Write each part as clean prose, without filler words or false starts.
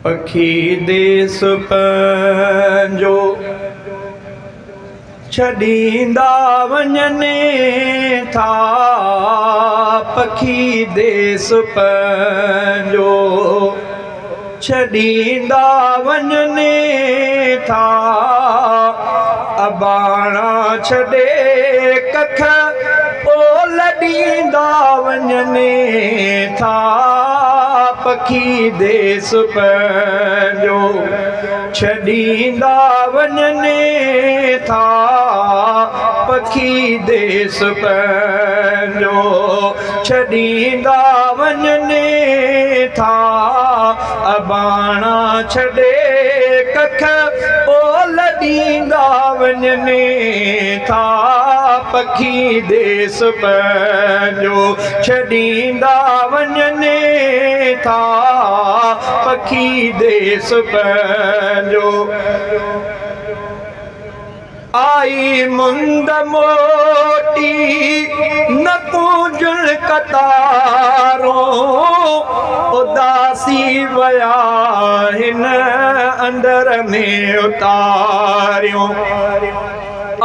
पखी देस पंहिंजो छॾींदा वञनि था। पखी देस पंहिंजो छॾींदा वञनि था। अबाणा छॾे कख ओल ॾींदा वञनि था। पखी देस पंहिंजो छॾींदा वञनि था। पखी देस पंहिंजो छॾींदा वञनि था। अबाणा छॾे कख ओल ॾींदा वञनि था। पखी देस पंहिंजो छॾींदा वञनि था। पखी देस पंहिंजो आई मुंद मोटी न पूंजुल कतारों। उदासी वया हिन अंदर में उतारियों।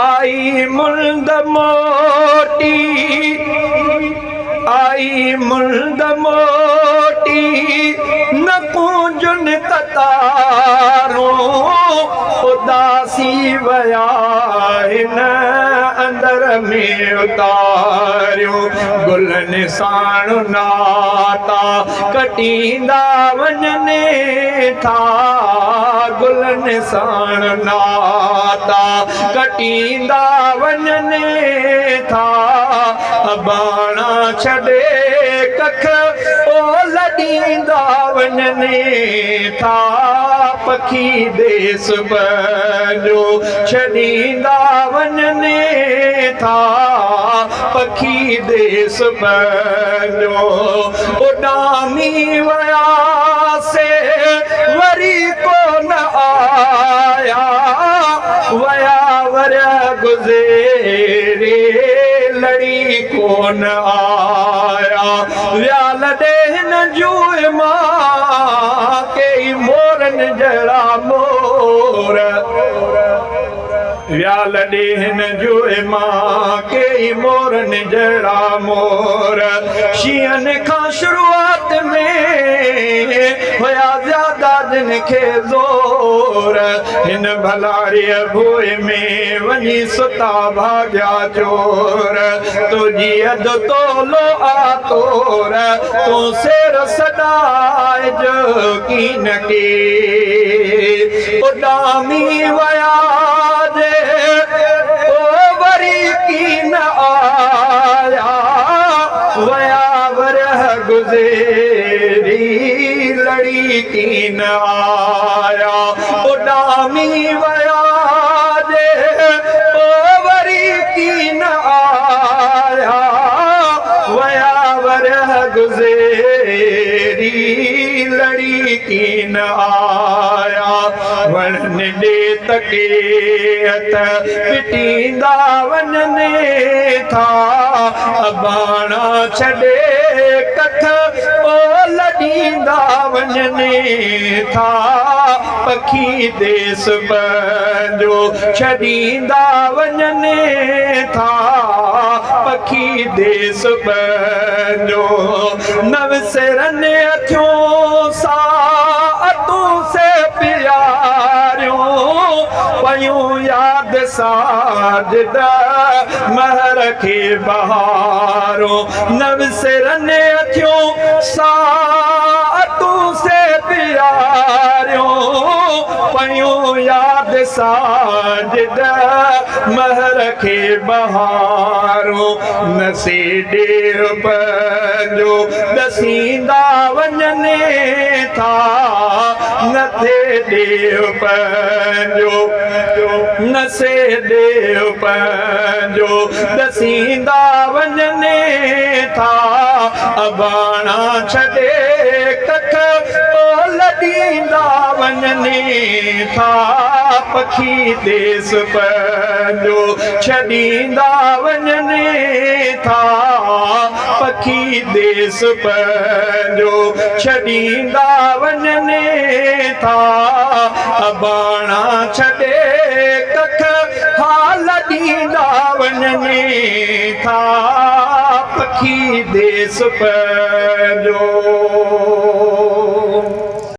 आई मुंद मोटी, आई मुंद मोटी न पूंजुन कतारों। उदासी वया हिन अंदर में उतारियों। गुलनि साण नाता कटींदा वञनि था। गुलनि साण नाता कटींदा वञनि था। अबाणा छॾे कख ओल ॾींदा वञनि था। पखी देस पंहिंजो छॾींदा वञनि था। पखी देस पंहिंजो उॾामी वयासे वरी कोन आया। वया वरिया गुज़ेरे लड़ी कोन आया। व्याल ॾेहन जूए मां कई मोरनि जहिड़ा मोर। व्याल ॾेहन जूए मां कई मोरनि जहिड़ा मोर। शींहनि खां शुरूआत में हुया ज़्यादा जिन खे ज़ोर। हिन भलाड़ीअ भूए में वञी सुता भाॻिया चोर। तुंहिंजी अधु तोलो आतोर तूं सेर सॾाए जो कीन के। उॾामी वया वरी कीन आया। वया वरह गुज़ेरी लड़ी कीन आया। उॾामी वया वरी कीन आया। वया वरह गुज़ेरी लड़ी कीन आया। वणनि ॾे तके हथ पिटींदा वञनि था। अबाणा छॾे कख ओल ॾींदा वञनि था। पखी देस पंहिंजो छॾींदा वञनि था। पखी देस पंहिंजो नवसिरनि अखियूं सां तूं से प्यारियूं। पयूं यादि साजिद महर खे बहारो। नवसिरनि अखियूं सां तूं से प्यारियूं। पयूं यादि साजिद महर खे बहारो। नसे ॾेर पंहिंजो ॾसींदा वञनि था। नथे ॾेर पंहिंजो नसे ॾेर पंहिंजो ॾसींदा वञनि था। अबाणा छॾे कख ओल ॾींदा वञनि था। पखी देस पंहिंजो छॾींदा वञनि था। पखी देस पंहिंजो छॾींदा वञनि था अबाणा छॾे कख हाल ॾींदा वञनि था पखी देस पंहिंजो